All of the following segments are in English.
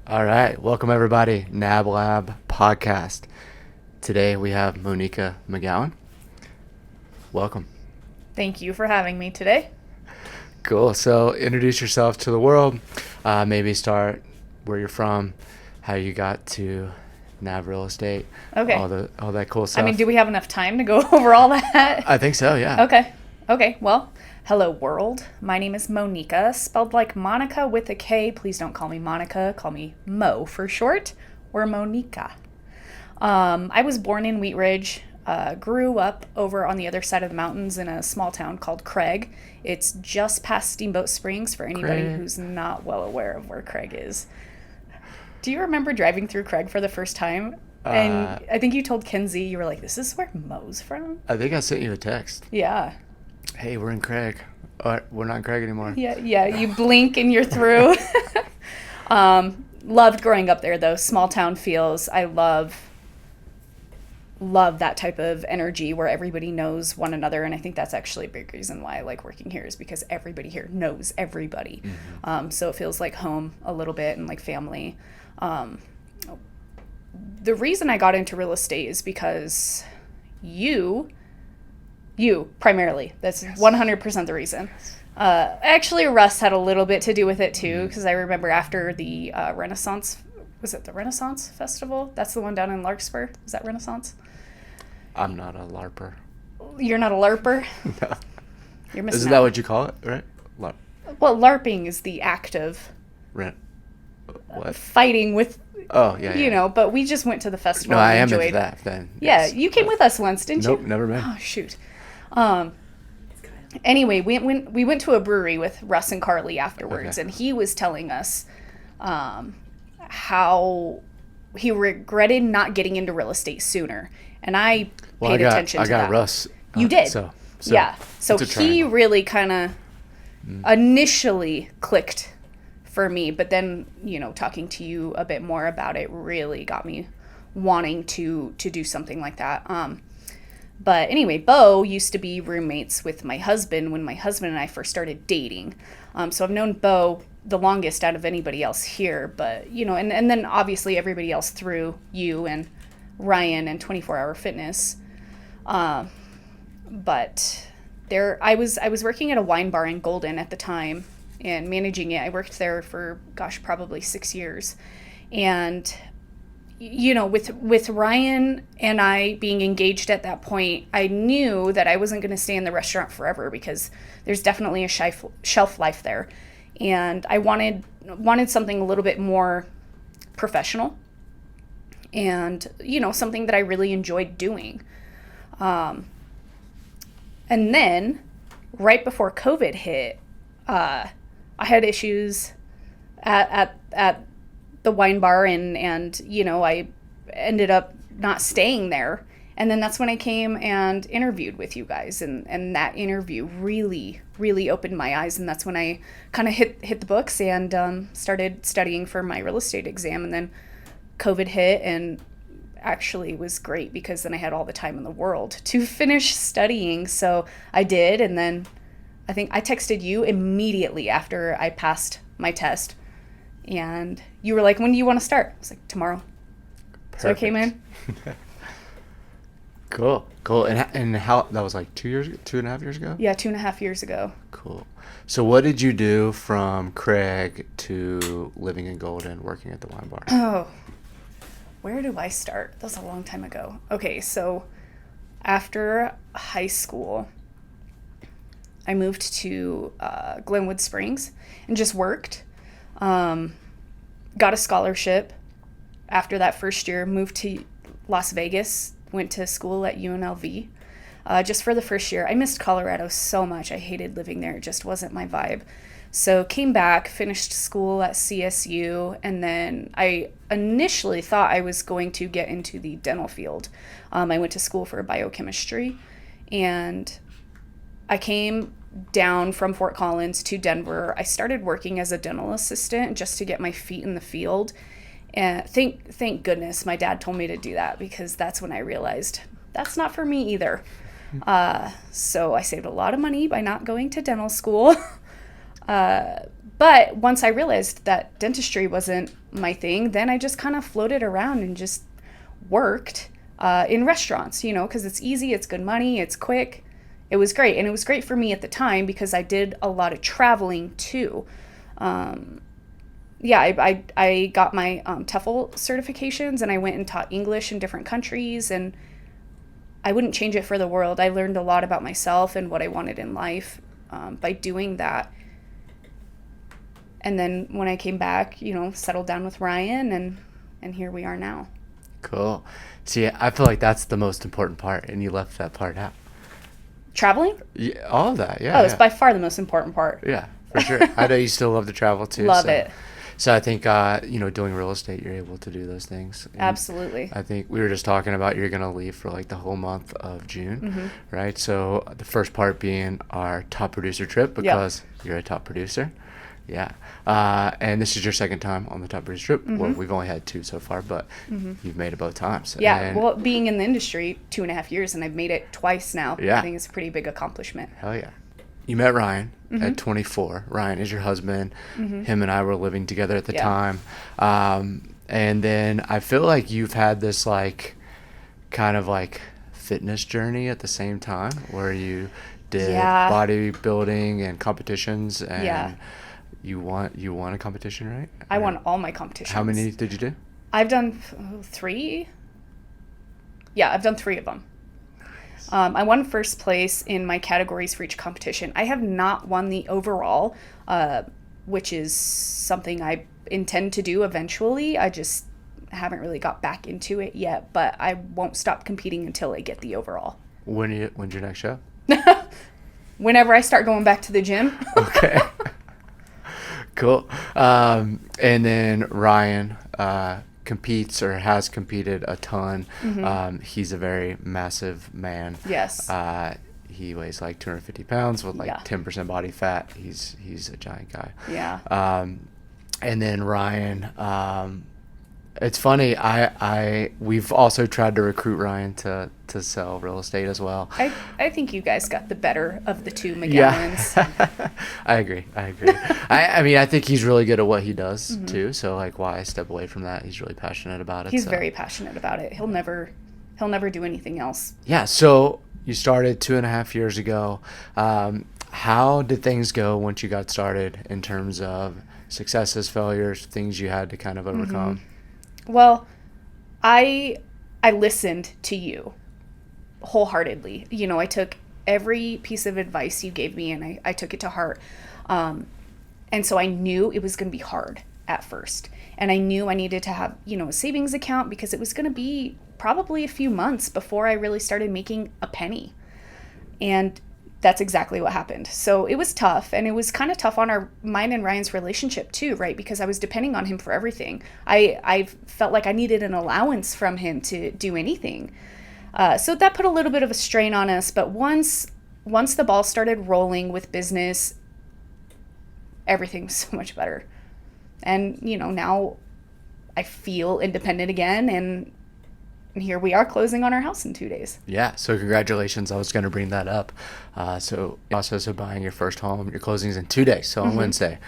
All right, welcome everybody, NAV Lab Podcast. Today we have Monika McGowen. Welcome. Thank you for having me today. Cool. So introduce yourself to the world. Maybe start where you're from, how you got to NAV Real Estate. Okay. All that cool stuff. I mean, do we have enough time to go over all that? I think so, yeah. Okay. Well, hello world. My name is Monika, spelled like Monica with a K. Please don't call me Monica. Call me Mo for short, or Monika. I was born in Wheat Ridge. Grew up over on the other side of the mountains in a small town called Craig. It's just past Steamboat Springs for anybody who's not well aware of where Craig is. Do you remember driving through Craig for the first time? And I think you told Kenzie, you were like, this is where Mo's from? I think I sent you a text. Yeah. Hey, we're in Craig. We're not in Craig anymore. Yeah, you blink and you're through. Loved growing up there, though. Small town feels. I love that type of energy where everybody knows one another, and I think that's actually a big reason why I like working here is because everybody here knows everybody. Mm-hmm. So it feels like home a little bit and like family. The reason I got into real estate is because you primarily, that's 100% the reason. Actually Russ had a little bit to do with it too, because I remember after the Renaissance, was it the Renaissance Festival? That's the one down in Larkspur. Is that Renaissance? I'm not a LARPer. You're not a LARPer? No. You're missing Isn't that what you call it, right? Well, LARPing is the act of what? Fighting with, you know, but we just went to the festival. No, I am enjoyed. into that then. Yeah, Yes. you came with us once, didn't you? Nope, never been. Oh, shoot. Anyway, we went to a brewery with Russ and Carly afterwards, and he was telling us how he regretted not getting into real estate sooner. And I paid attention to that. I got Russ. You did? So yeah. So he really kind of initially clicked for me, but then, you know, talking to you a bit more about it really got me wanting to do something like that. But anyway, Bo used to be roommates with my husband when my husband and I first started dating. So I've known Bo the longest out of anybody else here, but, you know, and then obviously everybody else through you and Ryan and 24 Hour Fitness. But I was working at a wine bar in Golden at the time and managing it. I worked there for, probably 6 years. And, you know, with Ryan and I being engaged at that point, I knew that I wasn't going to stay in the restaurant forever because there's definitely a shelf life there. And I wanted something a little bit more professional and, you know, something that I really enjoyed doing. And then right before COVID hit, I had issues at the wine bar and, you know, I ended up not staying there. And then that's when I came and interviewed with you guys. And that interview really, really opened my eyes. And that's when I kind of hit the books and started studying for my real estate exam. And then COVID hit, and actually it was great because then I had all the time in the world to finish studying. So I did. And then I think I texted you immediately after I passed my test. And you were like, when do you want to start? I was like, tomorrow. Perfect. So I came in. Cool. And how, that was like 2.5 years ago? Yeah, 2.5 years ago. Cool. So what did you do from Craig to living in Golden, working at the wine bar? Oh, where do I start? That was a long time ago. Okay, so after high school, I moved to Glenwood Springs and just worked. Got a scholarship after that first year, moved to Las Vegas, went to school at UNLV just for the first year. I missed Colorado so much. I hated living there. It just wasn't my vibe. So came back, finished school at CSU, and then I initially thought I was going to get into the dental field. I went to school for biochemistry, and I came down from Fort Collins to Denver. I started working as a dental assistant just to get my feet in the field. And thank goodness my dad told me to do that, because that's when I realized that's not for me either. So I saved a lot of money by not going to dental school. But once I realized that dentistry wasn't my thing, then I just kind of floated around and just worked in restaurants, because it's easy, it's good money, it's quick. It was great. And it was great for me at the time because I did a lot of traveling too. I got my TEFL certifications, and I went and taught English in different countries, and I wouldn't change it for the world. I learned a lot about myself and what I wanted in life by doing that. And then when I came back, settled down with Ryan, and here we are now. Cool. See, I feel like that's the most important part, and you left that part out. Traveling? Yeah, all of that, yeah. Oh, it's by far the most important part. Yeah, for sure. I know you still love to travel too. Love it. So I think, doing real estate, you're able to do those things. And absolutely. I think we were just talking about you're going to leave for like the whole month of June, right? So the first part being our top producer trip because you're a top producer. Yeah. And this is your second time on the top producer trip. Well, we've only had 2 so far, but you've made it both times. Yeah. Well, being in the industry 2.5 years, and I've made it twice now. Yeah. I think it's a pretty big accomplishment. Hell yeah. You met Ryan at 24. Ryan is your husband. Him and I were living together at the time. And then I feel like you've had this kind of fitness journey at the same time where you did bodybuilding and competitions, and you won a competition, right? I won all my competitions. How many did you do? I've done 3. Yeah, I've done 3 of them. I won first place in my categories for each competition. I have not won the overall, which is something I intend to do eventually. I just haven't really got back into it yet, but I won't stop competing until I get the overall. When's your next show? Whenever I start going back to the gym. Okay. Cool. And then Ryan competes or has competed a ton. He's a very massive man. Yes. He weighs like 250 pounds with 10% body fat. He's a giant guy. Yeah. And then Ryan, it's funny. We've also tried to recruit Ryan to sell real estate as well. I think you guys got the better of the 2 McGowen's. Yeah. I agree. I mean, I think he's really good at what he does too. So why step away from that? He's really passionate about it. He's very passionate about it. He'll never do anything else. Yeah. So you started 2.5 years ago. How did things go once you got started in terms of successes, failures, things you had to kind of overcome? Well, I listened to you wholeheartedly. I took every piece of advice you gave me, and I took it to heart. And so I knew it was going to be hard at first. And I knew I needed to have, a savings account because it was going to be probably a few months before I really started making a penny. And that's exactly what happened. So it was tough, and it was kind of tough on mine and Ryan's relationship too, right? Because I was depending on him for everything. I felt like I needed an allowance from him to do anything. So that put a little bit of a strain on us. But once the ball started rolling with business, everything was so much better. And, now I feel independent again, and here we are closing on our house in 2 days. Yeah. So congratulations. I was going to bring that up. So process of buying your first home, your closing's in 2 days. So on Wednesday.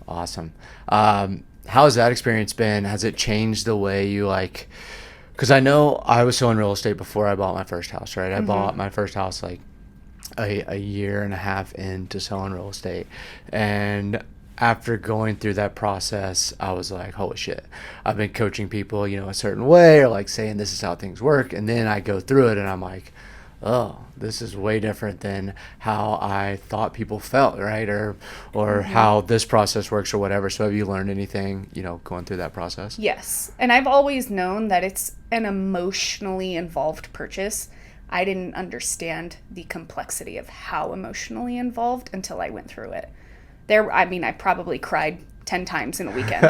Awesome. How has that experience been? Has it changed the way you because I know I was selling real estate before I bought my first house, right? I bought my first house a year and a half into selling real estate. And after going through that process, I was like, holy shit, I've been coaching people, a certain way, or saying this is how things work. And then I go through it and I'm like, oh, this is way different than how I thought people felt, right? Or how this process works or whatever. So have you learned anything, going through that process? Yes. And I've always known that it's an emotionally involved purchase. I didn't understand the complexity of how emotionally involved until I went through it. I probably cried 10 times in a weekend.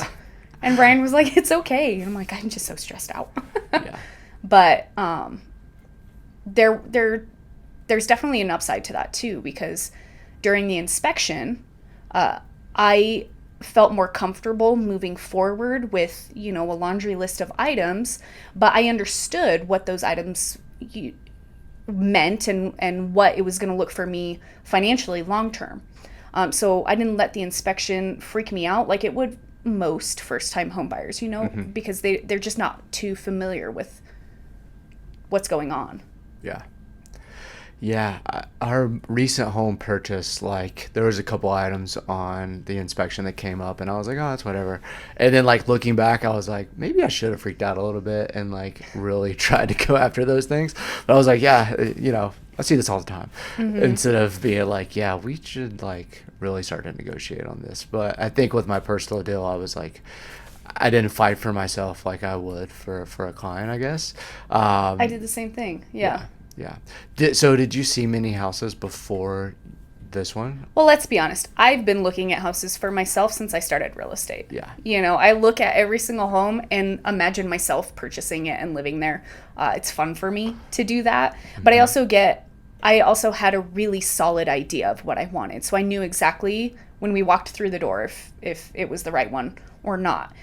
And Ryan was like, it's okay. And I'm like, I'm just so stressed out. Yeah. But there's definitely an upside to that too, because during the inspection, I felt more comfortable moving forward with, a laundry list of items, but I understood what those items meant and what it was going to look for me financially long term. So I didn't let the inspection freak me out like it would most first-time home buyers, you know, because they're just not too familiar with what's going on. Yeah. Yeah, our recent home purchase, like, there was a couple items on the inspection that came up, and I was like, oh, that's whatever. And then, like, looking back, I was like, maybe I should have freaked out a little bit and, like, really tried to go after those things. But I was like, yeah, you know, I see this all the time. Instead of being like, yeah, we should, like, really start to negotiate on this. But I think with my personal deal, I was like, I didn't fight for myself like I would for a client, I guess. I did the same thing. Yeah. So did you see many houses before this one? Well, let's be honest. I've been looking at houses for myself since I started real estate. Yeah. You know, I look at every single home and imagine myself purchasing it and living there. It's fun for me to do that. But I also had a really solid idea of what I wanted. So I knew exactly when we walked through the door if it was the right one or not.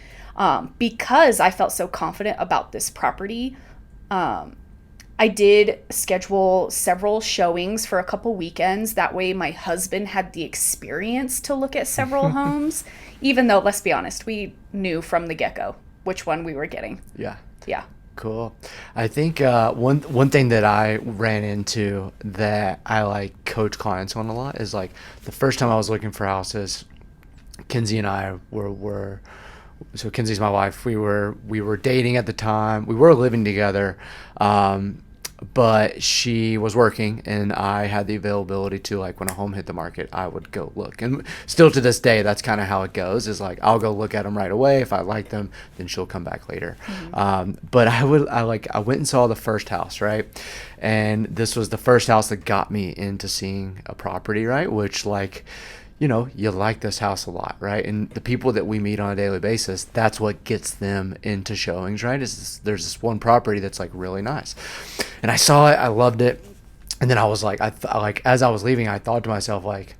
Because I felt so confident about this property, I did schedule several showings for a couple weekends. That way my husband had the experience to look at several homes, even though, let's be honest, we knew from the get-go which one we were getting. Yeah. Yeah. Cool. I think one thing that I ran into that I like coach clients on a lot is like the first time I was looking for houses, Kinsey and I were so Kinsey's my wife. We were dating at the time. We were living together, but she was working, and I had the availability to, like, when a home hit the market, I would go look. And still to this day, that's kind of how it goes. Is like I'll go look at them right away. If I like them, then she'll come back later. But I went and saw the first house, right? And this was the first house that got me into seeing a property, right? Which, like, you know, you like this house a lot, right? And the people that we meet on a daily basis, that's what gets them into showings, right? There's this one property that's like really nice. And I saw it, I loved it. And then I was like, as I was leaving, I thought to myself, like,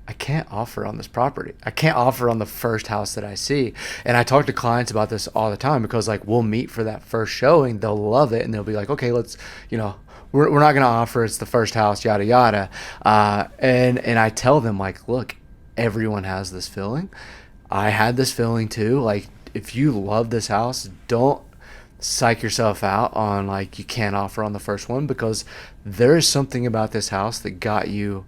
I can't offer on this property. I can't offer on the first house that I see. And I talk to clients about this all the time because, like, we'll meet for that first showing. They'll love it. And they'll be like, okay, let's, you know, we're not going to offer. It's the first house, yada, yada. And I tell them, like, look, everyone has this feeling. I had this feeling too. Like, if you love this house, don't psych yourself out on, like, you can't offer on the first one, because there is something about this house that got you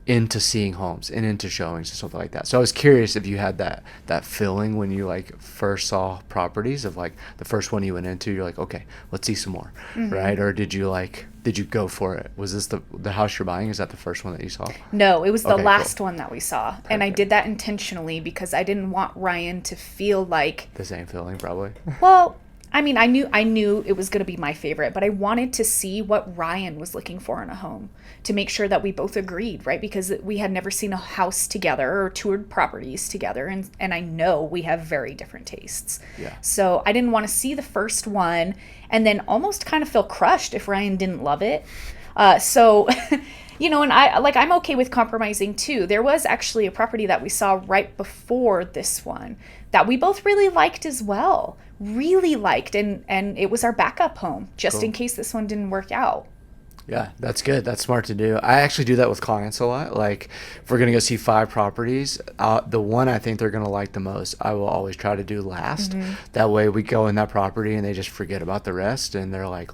into seeing homes and into showings and something like that. So I was curious if you had that feeling when you, like, first saw properties of, like, the first one you went into, you're like, okay, let's see some more, right? Or did you go for it? Was this the house you're buying? Is that the first one that you saw? No, it was the last one that we saw. Perfect. And I did that intentionally because I didn't want Ryan to feel like the same feeling, probably. Well, I mean, I knew it was going to be my favorite, but I wanted to see what Ryan was looking for in a home to make sure that we both agreed, right? Because we had never seen a house together or toured properties together, and I know we have very different tastes. Yeah. So I didn't want to see the first one and then almost kind of feel crushed if Ryan didn't love it. So you know, and I'm okay with compromising too. There was actually a property that we saw right before this one that we both really liked as well. Really liked, and it was our backup home just in case this one didn't work out. Yeah, that's good. That's smart to do. I actually do that with clients a lot. Like, if we're going to go see 5 properties, the one I think they're going to like the most, I will always try to do last. That way we go in that property and they just forget about the rest, and they're like,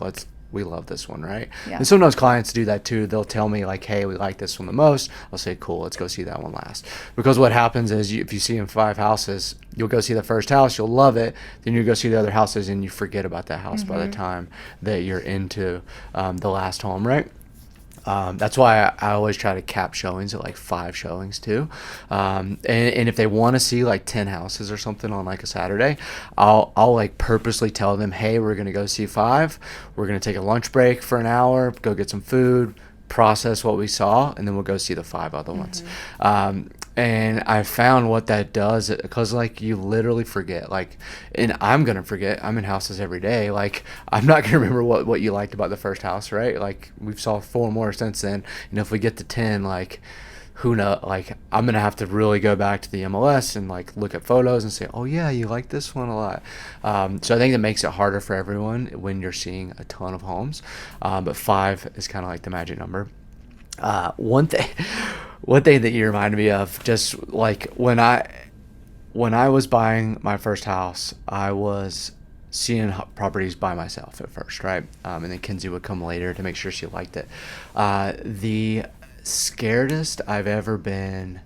we love this one, right? Yeah. And sometimes clients do that too. They'll tell me, like, hey, we like this one the most. I'll say, cool, let's go see that one last. Because what happens is if you see in 5 houses, you'll go see the first house, you'll love it, then you go see the other houses and you forget about that house by the time that you're into the last home, right? That's why I always try to cap showings at like 5 showings too. And if they want to see like 10 houses or something on like a Saturday, I'll like purposely tell them, hey, we're going to go see 5. We're going to take a lunch break for an hour, go get some food, process what we saw, and then we'll go see the 5 other ones. And I found what that does, because like you literally forget, like, and I'm going to forget, I'm in houses every day. Like, I'm not going to remember what you liked about the first house, right? Like, we've saw 4 more since then. And if we get to 10, like, who knows, like I'm going to have to really go back to the MLS and like look at photos and say, oh yeah, you like this one a lot. So I think that makes it harder for everyone when you're seeing a ton of homes. But 5 is kind of like the magic number. One thing that you reminded me of, just like when I was buying my first house, I was seeing properties by myself at first, right? And then Kinsey would come later to make sure she liked it. The scaredest I've ever been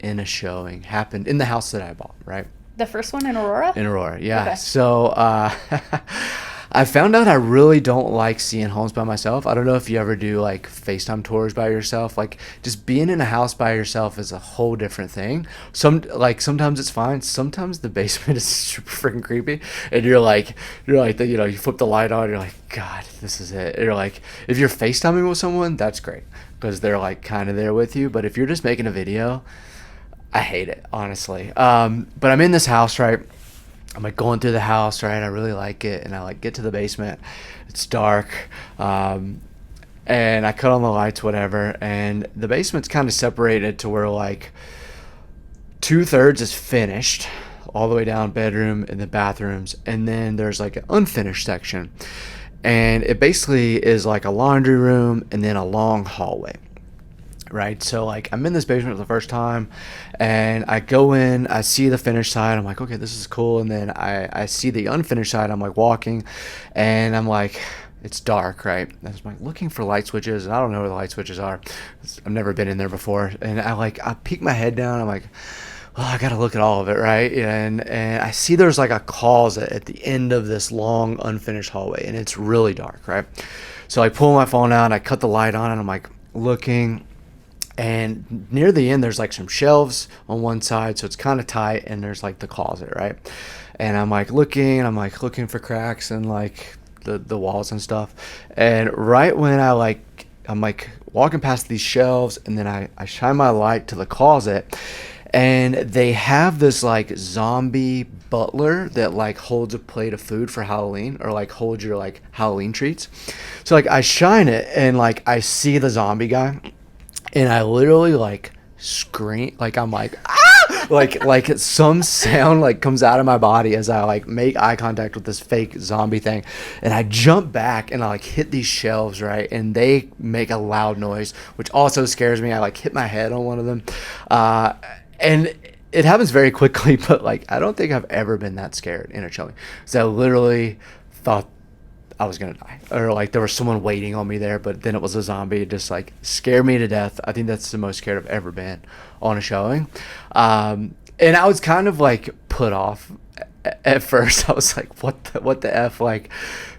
in a showing happened in the house that I bought, right? The first one in Aurora? In Aurora, yeah. Okay. So I found out I really don't like seeing homes by myself. I don't know if you ever do like FaceTime tours by yourself. Like just being in a house by yourself is a whole different thing. Sometimes it's fine. Sometimes the basement is super freaking creepy, and you're like you flip the light on, you're like, God, this is it. And you're like, if you're FaceTiming with someone, that's great because they're like kind of there with you. But if you're just making a video, I hate it, honestly. But I'm in this house, right? I'm like going through the house, right? I really like it. And I like get to the basement. It's dark. And I cut on the lights, whatever. And the basement's kind of separated to where like 2/3 is finished all the way down, bedroom and the bathrooms. And then there's like an unfinished section. And it basically is like a laundry room and then a long hallway. Right, so like I'm in this basement for the first time, and I go in, I see the finished side, I'm like, okay, this is cool. And then I see the unfinished side. I'm like walking, and I'm like, it's dark, right? I was like looking for light switches, and I don't know where the light switches are. I've never been in there before. And I peek my head down, I'm like, well, I gotta look at all of it, right? And I see there's like a closet at the end of this long unfinished hallway, and it's really dark, right? So I pull my phone out, and I cut the light on, and I'm like looking. And near the end, there's like some shelves on one side, so it's kind of tight, and there's like the closet, right? And I'm like looking for cracks and like the walls and stuff. And right when I'm like walking past these shelves, and then I shine my light to the closet, and they have this like zombie butler that like holds a plate of food for Halloween, or like holds your like Halloween treats. So like I shine it, and like I see the zombie guy. And I literally like scream, like I'm like, ah! like some sound like comes out of my body as I like make eye contact with this fake zombie thing. And I jump back, and I like hit these shelves, right? And they make a loud noise, which also scares me. I like hit my head on one of them. And it happens very quickly, but like I don't think I've ever been that scared in a showing. So I literally thought I was gonna die, or like there was someone waiting on me there, but then it was a zombie. It just like scared me to death. I think that's the most scared I've ever been on a showing. And I was kind of like put off at first. I was like, what the F, like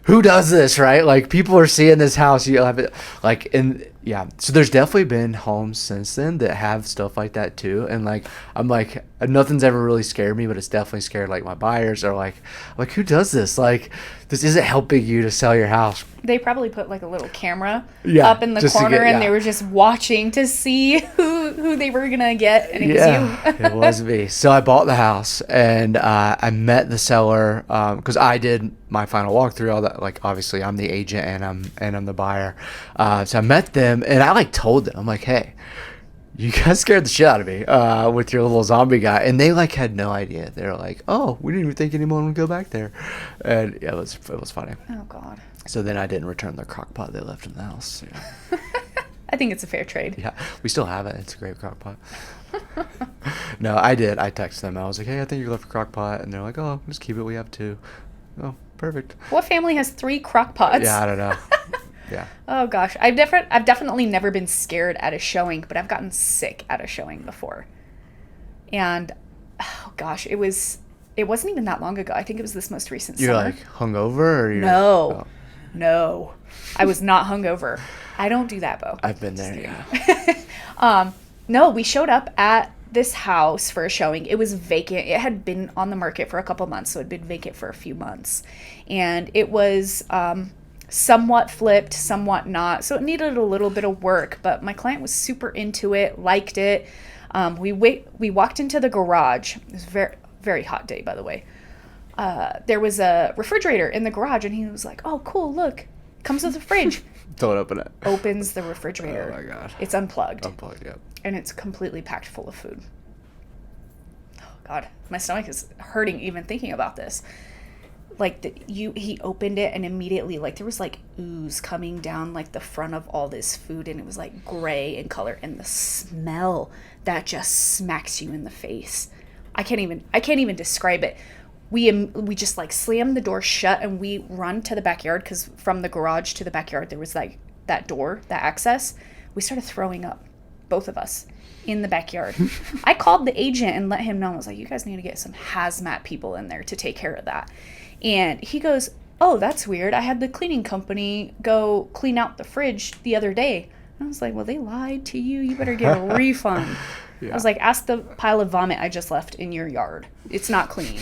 who does this, right? Like people are seeing this house, you have it like yeah. So there's definitely been homes since then that have stuff like that too. And like I'm like, nothing's ever really scared me, but it's definitely scared like my buyers, are like who does this? Like this isn't helping you to sell your house. They probably put like a little camera up in the corner, and they were just watching to see who they were gonna get, and it was you. It was me. So I bought the house, and I met the seller because I did my final walkthrough. All that, like obviously I'm the agent and I'm the buyer. So I met them, and I like told them, I'm like, hey, you guys scared the shit out of me with your little zombie guy. And they like had no idea. They were like, oh, we didn't even think anyone would go back there. And yeah, it was funny. Oh God. So then I didn't return their crock pot they left in the house. Yeah. I think it's a fair trade. Yeah, we still have it. It's a great crock pot. No, I did. I texted them. I was like, hey, I think you left a crock pot. And they're like, oh, just keep it. We have 2. Oh, perfect. What family has 3 crock pots? Yeah, I don't know. Yeah. Oh gosh, I've definitely never been scared at a showing, but I've gotten sick at a showing before. And oh gosh, it wasn't even that long ago. I think it was this most recent You're summer. like hungover, or No, I was not hungover. I don't do that, Bo. I've been there. Yeah. No, we showed up at this house for a showing. It was vacant. It had been on the market for a couple months, so it had been vacant for a few months, and it was somewhat flipped, somewhat not. So it needed a little bit of work, but my client was super into it, liked it. We walked into the garage. It was a very, very hot day, by the way. There was a refrigerator in the garage, and he was like, oh, cool, look, comes with a fridge. Don't open it. Opens the refrigerator. Oh my God. It's unplugged. Unplugged, yep. And it's completely packed full of food. Oh God, my stomach is hurting even thinking about this. Like he opened it and immediately like there was like ooze coming down like the front of all this food, and it was like gray in color, and the smell that just smacks you in the face. I can't even describe it. We just like slammed the door shut and we run to the backyard, because from the garage to the backyard there was like that door, that access. We started throwing up, both of us, in the backyard. I called the agent and let him know. I was like, you guys need to get some hazmat people in there to take care of that. And he goes, oh, that's weird. I had the cleaning company go clean out the fridge the other day. And I was like, well, they lied to you. You better get a refund. Yeah. I was like, ask the pile of vomit I just left in your yard. It's not clean.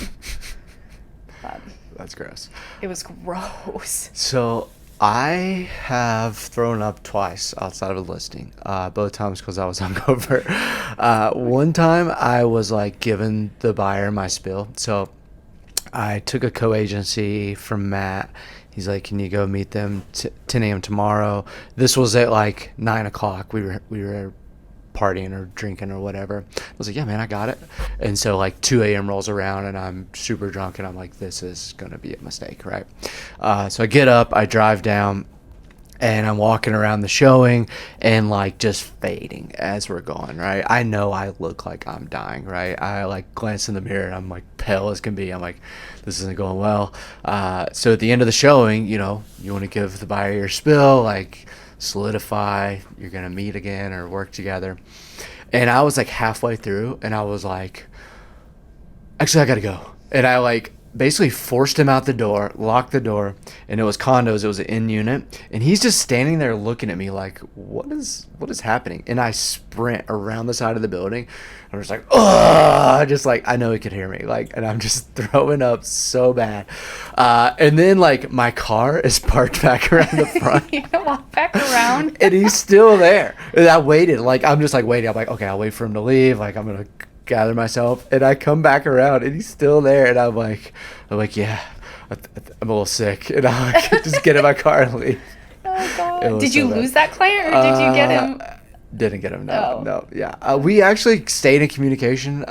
That's gross. It was gross. So I have thrown up twice outside of a listing. Both times because I was hungover. One time I was like giving the buyer my spill. So I took a co-agency from Matt. He's like, can you go meet them 10 a.m. tomorrow? This was at like 9 o'clock. We were partying or drinking or whatever. I was like, yeah, man, I got it. And so like 2 a.m. rolls around and I'm super drunk and I'm like, this is going to be a mistake, right? So I get up, I drive down, and I'm walking around the showing and like just fading as we're going, right? I know I look like I'm dying, right? I like glance in the mirror and I'm like pale as can be. I'm like, this isn't going well. So at the end of the showing, you know, you want to give the buyer your spill, like solidify, you're going to meet again or work together. And I was like halfway through and I was like, actually, I got to go. And I like basically forced him out the door, locked the door, and it was condos. It was an in unit, and he's just standing there looking at me like, what is happening? And I sprint around the side of the building. I was like, oh, just like, I know he could hear me, like, and I'm just throwing up so bad. And then like my car is parked back around the front. You walk back around, and he's still there. And I waited, like I'm just like waiting. I'm like, okay, I'll wait for him to leave. Like I'm gonna gather myself, and I come back around and he's still there, and I'm like yeah, I'm a little sick, and I like, just get in my car and leave. Oh God. Did you lose that client, or did you get him? Didn't get him. No. Yeah, we actually stayed in communication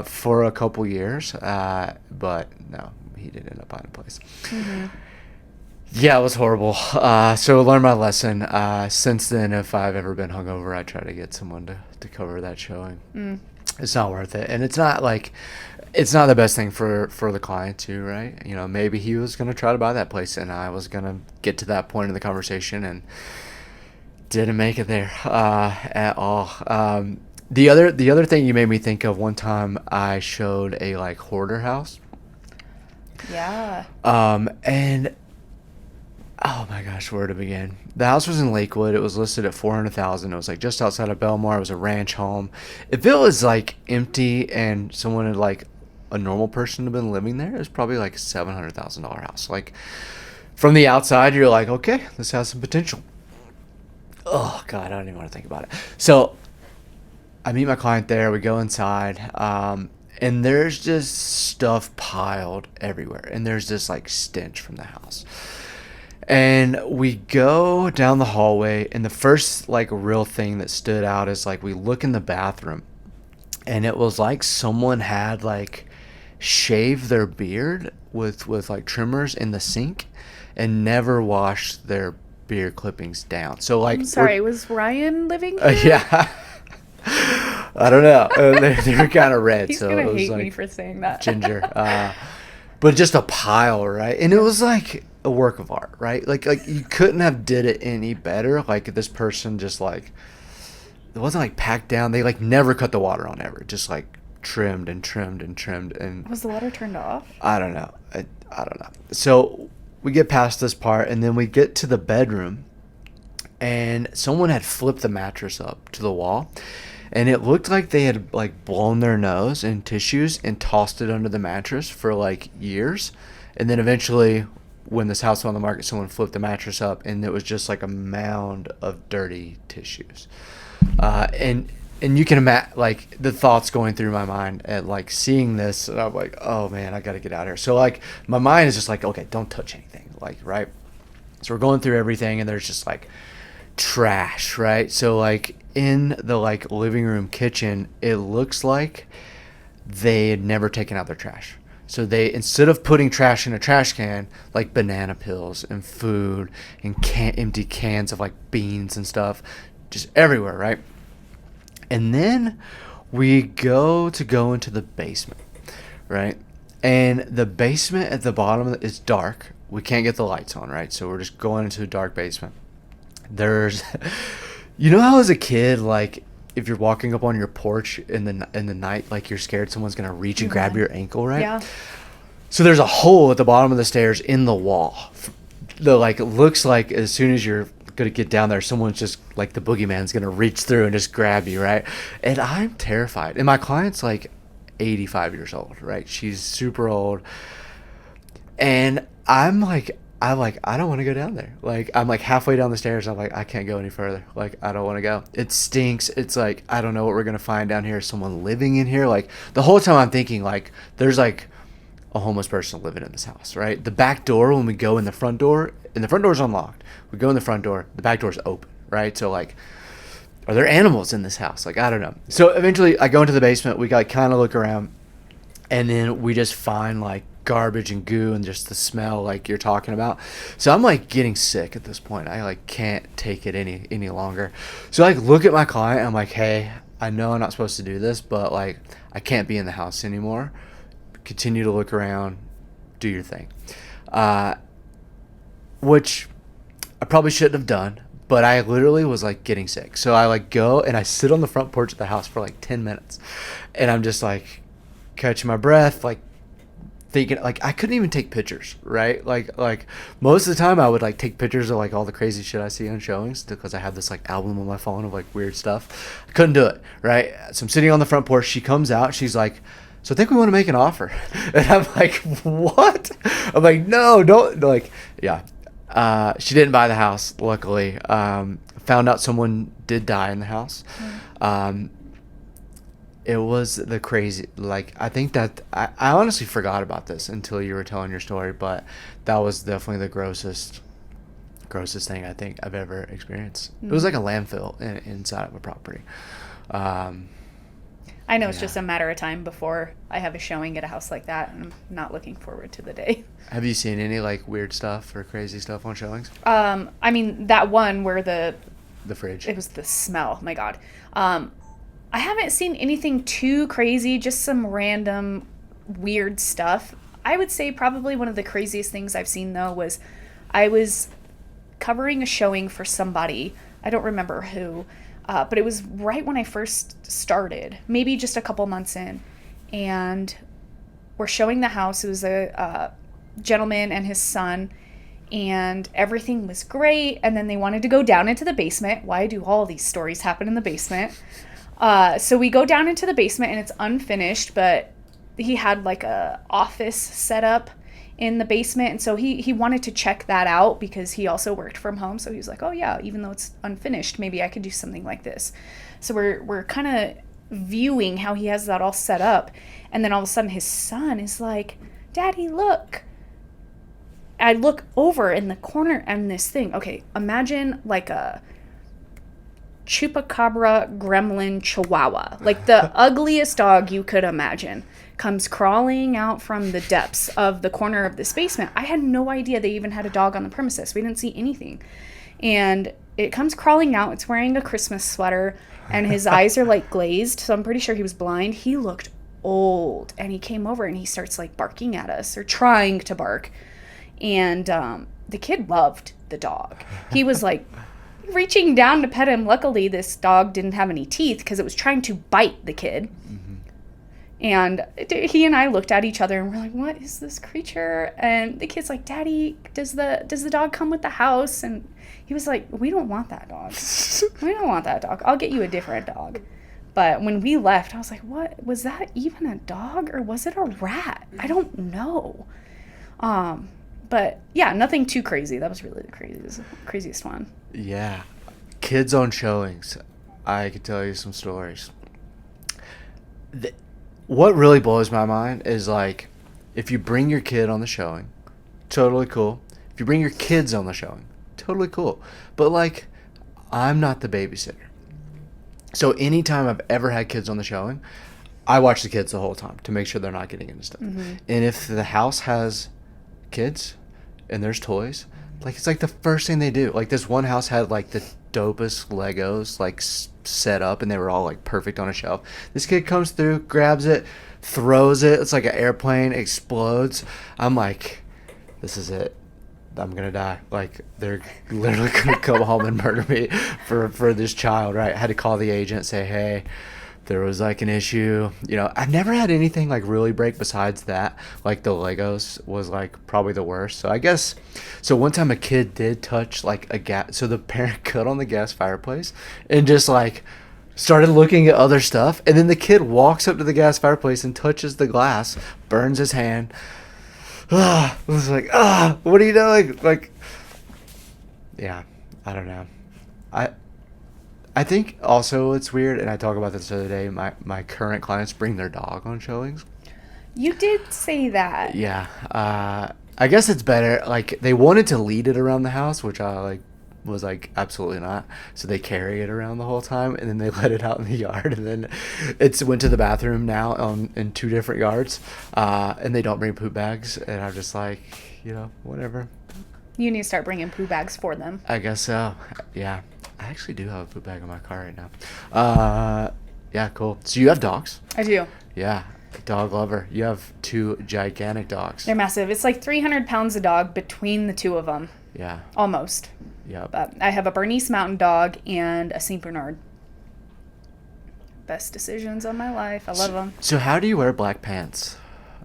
for a couple years, but no, he didn't end up buying a place. Mm-hmm. Yeah, it was horrible. So I learned my lesson. Since then, if I've ever been hungover, I try to get someone to cover that showing. It's not worth it, and it's not the best thing for the client too, right? You know, maybe he was going to try to buy that place and I was going to get to that point in the conversation and didn't make it there at all. The other thing you made me think of, one time I showed a like hoarder house. Yeah. And oh my gosh, where to begin? The house was in Lakewood. It was listed at $400,000. It was like just outside of Belmar. It was a ranch home. If it was like empty and someone had like a normal person had been living there, it was probably like a $700,000 house. Like from the outside, you're like, okay, this has some potential. Oh God, I don't even want to think about it. So I meet my client there. We go inside, and there's just stuff piled everywhere, and there's this like stench from the house. And we go down the hallway, and the first like real thing that stood out is like we look in the bathroom, and it was like someone had like shaved their beard with like trimmers in the sink and never washed their beard clippings down. So like, I'm sorry, was Ryan living here? Yeah. I don't know. They were kind of red. He's so gonna it was hate like me for saying that. ginger. But just a pile, right? And it was like a work of art, right? Like you couldn't have did it any better. Like this person just like, it wasn't like packed down. They like never cut the water on ever. Just like trimmed and trimmed and trimmed. And was the water turned off? I don't know. I don't know. So we get past this part, and then we get to the bedroom, and someone had flipped the mattress up to the wall, and it looked like they had like blown their nose in tissues and tossed it under the mattress for like years. And then eventually, when this house went on the market, someone flipped the mattress up, and it was just like a mound of dirty tissues. And you can imagine like the thoughts going through my mind at like seeing this, and I'm like, oh man, I got to get out of here. So like my mind is just like, okay, don't touch anything, like, right? So we're going through everything, and there's just like trash, right? So like in the like living room kitchen, it looks like they had never taken out their trash. So they, instead of putting trash in a trash can, like banana peels and food and empty cans of like beans and stuff, just everywhere, right? And then we go into the basement, right? And the basement at the bottom is dark. We can't get the lights on, right? So we're just going into a dark basement. There's, you know how as a kid, like, if you're walking up on your porch in the night, like you're scared someone's gonna reach and grab your ankle, right? Yeah. So there's a hole at the bottom of the stairs in the wall. The like, it looks like as soon as you're gonna get down there, someone's just like, the boogeyman's gonna reach through and just grab you, right? And I'm terrified. And my client's like 85 years old, right? She's super old, and I'm like, I don't want to go down there. Like, I'm like halfway down the stairs. I'm like, I can't go any further. Like, I don't want to go. It stinks. It's like, I don't know what we're going to find down here. Is someone living in here? Like, the whole time I'm thinking, like, there's like a homeless person living in this house, right? The back door, when we go in the front door, and the front door's unlocked. We go in the front door, the back door's open, right? So, like, are there animals in this house? Like, I don't know. So eventually I go into the basement. We like kind of look around, and then we just find like garbage and goo and just the smell like you're talking about. So I'm like getting sick at this point. I like can't take it any longer. So I like look at my client. I'm like, hey, I know I'm not supposed to do this, but like I can't be in the house anymore. Continue to look around, do your thing. Which I probably shouldn't have done, but I literally was like getting sick. So I like go and I sit on the front porch of the house for like 10 minutes, and I'm just like catching my breath, like thinking, like I couldn't even take pictures, right? Like most of the time I would like take pictures of like all the crazy shit I see on showings, because I have this like album on my phone of like weird stuff. I couldn't do it, right? So I'm sitting on the front porch. She comes out. She's like, so I think we want to make an offer. And I'm like, what? I'm like, no, don't. Like, yeah. She didn't buy the house, luckily. Found out someone did die in the house. It was the crazy, like, I think that I honestly forgot about this until you were telling your story, but that was definitely the grossest thing I think I've ever experienced. It was like a landfill inside of a property. I know it's just a matter of time before I have a showing at a house like that, and I'm not looking forward to the day. Have you seen any like weird stuff or crazy stuff on showings? I mean, that one where the fridge, it was the smell. My God. I haven't seen anything too crazy, just some random weird stuff. I would say probably one of the craziest things I've seen, though, was I was covering a showing for somebody. I don't remember who, but it was right when I first started, maybe just a couple months in. And we're showing the house. It was a gentleman and his son, and everything was great. And then they wanted to go down into the basement. Why do all these stories happen in the basement? So we go down into the basement, and it's unfinished, but he had like a office set up in the basement. And so he wanted to check that out because he also worked from home. So he was like, oh yeah, even though it's unfinished, maybe I could do something like this. So we're kind of viewing how he has that all set up. And then all of a sudden his son is like, Daddy, look. I look over in the corner and this thing. Okay, imagine like a chupacabra gremlin chihuahua, like the ugliest dog you could imagine, comes crawling out from the depths of the corner of this basement. I had no idea they even had a dog on the premises. We didn't see anything. And it comes crawling out. It's wearing a Christmas sweater, and his eyes are like glazed, so I'm pretty sure he was blind. He looked old, and he came over and he starts like barking at us, or trying to bark. And the kid loved the dog. He was like reaching down to pet him. Luckily, this dog didn't have any teeth because it was trying to bite the kid. Mm-hmm. And he and I looked at each other and we're like, what is this creature? And the kid's like, Daddy, does the dog come with the house? And he was like, we don't want that dog. We don't want that dog. I'll get you a different dog. But when we left, I was like, what? Was that even a dog, or was it a rat? I don't know. But yeah, nothing too crazy. That was really the craziest one. Yeah. Kids on showings. I could tell you some stories. What really blows my mind is, like, if you bring your kid on the showing, totally cool. If you bring your kids on the showing, totally cool. But like, I'm not the babysitter. So anytime I've ever had kids on the showing, I watch the kids the whole time to make sure they're not getting into stuff. And if the house has kids and there's toys, like it's like the first thing they do. Like this one house had like the dopest Legos like set up, and they were all like perfect on a shelf. This kid comes through, grabs it, throws it. It's like an airplane, explodes. I'm like, this is it. I'm gonna die. Like they're literally gonna come home and murder me for this child, right? I had to call the agent, say, hey, there was like an issue. You know, I've never had anything like really break besides that. Like the Legos was like probably the worst. So I guess, so one time a kid did touch like a gas. So the parent cut on the gas fireplace and just like started looking at other stuff. And then the kid walks up to the gas fireplace and touches the glass, burns his hand. I was like, what are you doing? Like, yeah, I don't know. I think also it's weird, and I talk about this the other day, my current clients bring their dog on showings. You did say that. Yeah. I guess it's better. Like, they wanted to lead it around the house, which I like was like, absolutely not. So they carry it around the whole time, and then they let it out in the yard, and then it's went to the bathroom now in 2 different yards, and they don't bring poop bags, and I'm just like, you know, whatever. You need to start bringing poo bags for them. I guess so. Yeah. I actually do have a poop bag in my car right now. Yeah, cool. So you have dogs? I do. Yeah. Dog lover. You have 2 gigantic dogs. They're massive. It's like 300 pounds a dog between the 2 of them. Yeah. Almost. Yep. But I have a Bernese Mountain Dog and a St. Bernard. Best decisions of my life. I love them. So how do you wear black pants?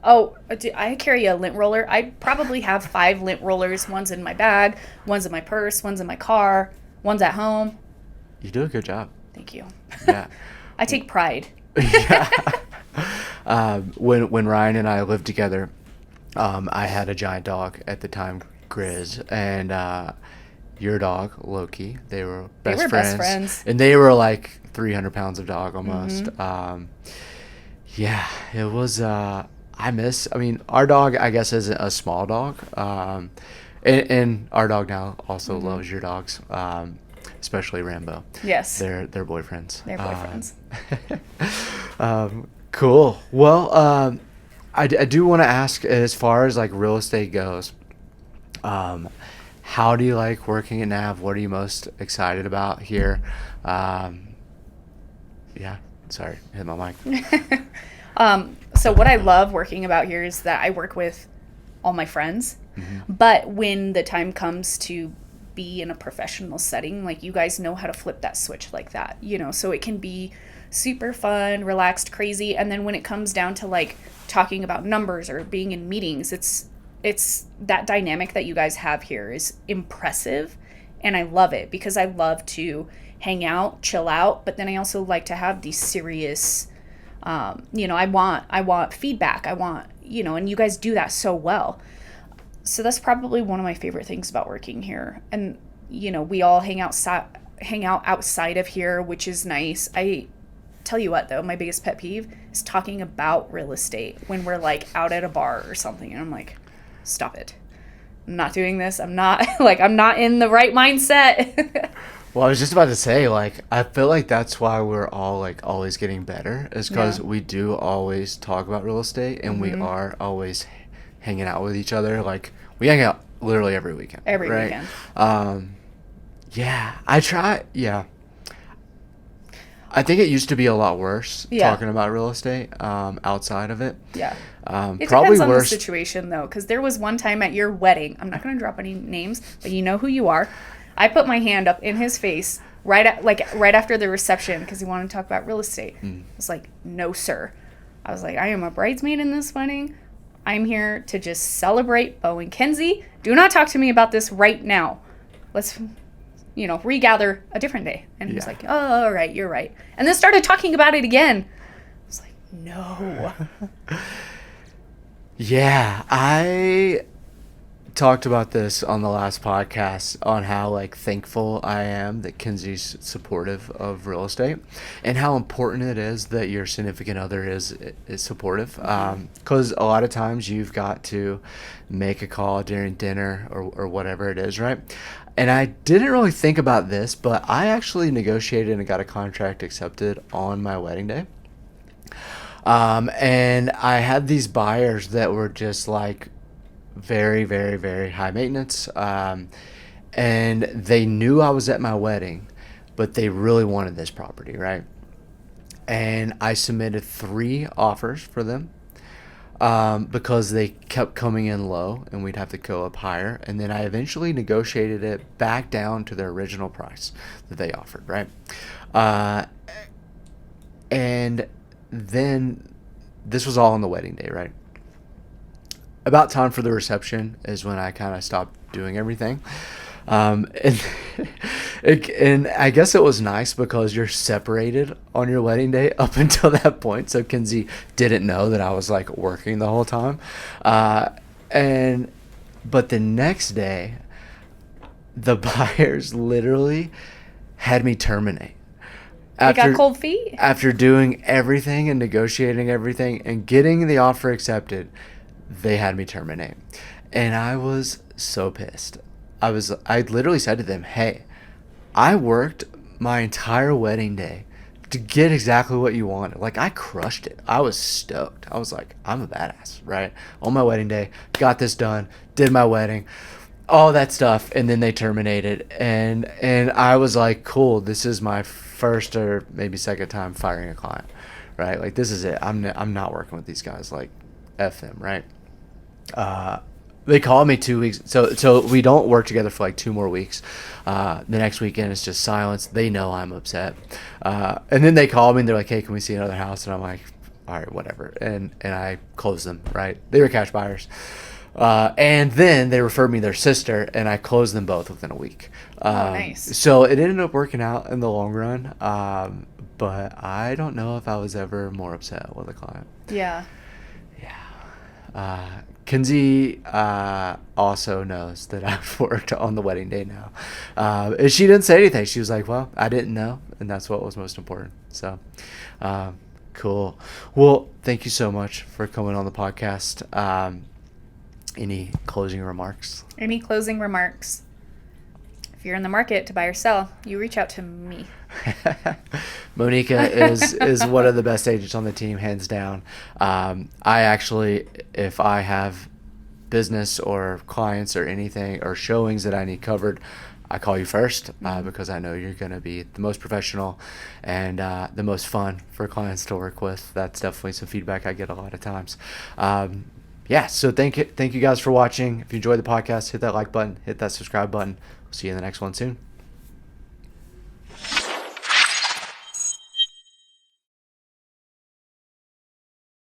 Oh, I carry a lint roller. I probably have 5 lint rollers. One's in my bag, one's in my purse, one's in my car, one's at home. You do a good job. Thank you. Yeah. I take pride. Yeah. When Ryan and I lived together, I had a giant dog at the time, Grizz, and your dog, Loki. They were best friends. And they were like 300 pounds of dog almost. Yeah, it was, I mean, our dog, I guess, isn't a small dog. And our dog now also loves your dogs, especially Rambo. Yes. They're boyfriends. They're boyfriends. Cool. Well, I do want to ask, as far as like real estate goes, how do you like working at NAV? What are you most excited about here? Yeah, sorry, hit my mic. So what I love working about here is that I work with all my friends, but when the time comes to be in a professional setting, like you guys know how to flip that switch like that, you know, so it can be super fun, relaxed, crazy. And then when it comes down to like talking about numbers or being in meetings, it's that dynamic that you guys have here is impressive. And I love it because I love to hang out, chill out, but then I also like to have these serious, you know, I want feedback. I want, you know, and you guys do that so well. So that's probably one of my favorite things about working here. And, you know, we all hang out outside of here, which is nice. I tell you what, though, my biggest pet peeve is talking about real estate when we're like out at a bar or something. And I'm like, stop it. I'm not doing this. I'm not in the right mindset. Well, I was just about to say, like, I feel like that's why we're all like always getting better, is because we do always talk about real estate, and we are always hanging out with each other. Like, we hang out literally every weekend. Every weekend. Yeah, I try. Yeah. I think it used to be a lot worse talking about real estate outside of it. Yeah. Probably It depends on worse. the situation, though, because there was one time at your wedding. I'm not going to drop any names, but you know who you are. I put my hand up in his face right after the reception because he wanted to talk about real estate. I was like, no, sir. I was like, I am a bridesmaid in this wedding. I'm here to just celebrate Bo and Kenzie. Do not talk to me about this right now. Let's, you know, regather a different day. And he was like, oh, all right, you're right. And then started talking about it again. I was like, no. Yeah, I talked about this on the last podcast on how like thankful I am that Kenzie's supportive of real estate and how important it is that your significant other is supportive. Because a lot of times you've got to make a call during dinner or whatever it is, right? And I didn't really think about this, but I actually negotiated and got a contract accepted on my wedding day. And I had these buyers that were just like very, very, very high maintenance. And they knew I was at my wedding, but they really wanted this property, right? And I submitted 3 offers for them. Because they kept coming in low and we'd have to go up higher. And then I eventually negotiated it back down to their original price that they offered, right? And then this was all on the wedding day, right? About time for the reception is when I kind of stopped doing everything. And I guess it was nice because you're separated on your wedding day up until that point. So Kenzie didn't know that I was like working the whole time. But the next day, the buyers literally had me terminate. They got cold feet? After doing everything and negotiating everything and getting the offer accepted, they had me terminate. And I was so pissed. I literally said to them, hey, I worked my entire wedding day to get exactly what you wanted. Like, I crushed it. I was stoked. I was like, I'm a badass, right? On my wedding day, got this done, did my wedding, all that stuff, and then they terminated. And I was like, cool, this is my first or maybe second time firing a client, right? Like, this is it. I'm not working with these guys. Like, F them, right? They called me 2 weeks. So we don't work together for like 2 more weeks. The next weekend it's just silence. They know I'm upset. And then they called me and they're like, hey, can we see another house? And I'm like, all right, whatever. And I closed them, right? They were cash buyers. And then they referred me their sister and I closed them both within a week. Nice. So it ended up working out in the long run. But I don't know if I was ever more upset with a client. Yeah. Yeah. Kenzie also knows that I've worked on the wedding day now. And she didn't say anything. She was like, well, I didn't know. And that's what was most important. So, cool. Well, thank you so much for coming on the podcast. Any closing remarks? Any closing remarks? If you're in the market to buy or sell, you reach out to me. Monika is one of the best agents on the team, hands down. I actually, if I have business or clients or anything or showings that I need covered, I call you first because I know you're going to be the most professional and the most fun for clients to work with. That's definitely some feedback I get a lot of times. So thank you guys for watching. If you enjoyed the podcast, hit that like button, hit that subscribe button. We'll see you in the next one soon.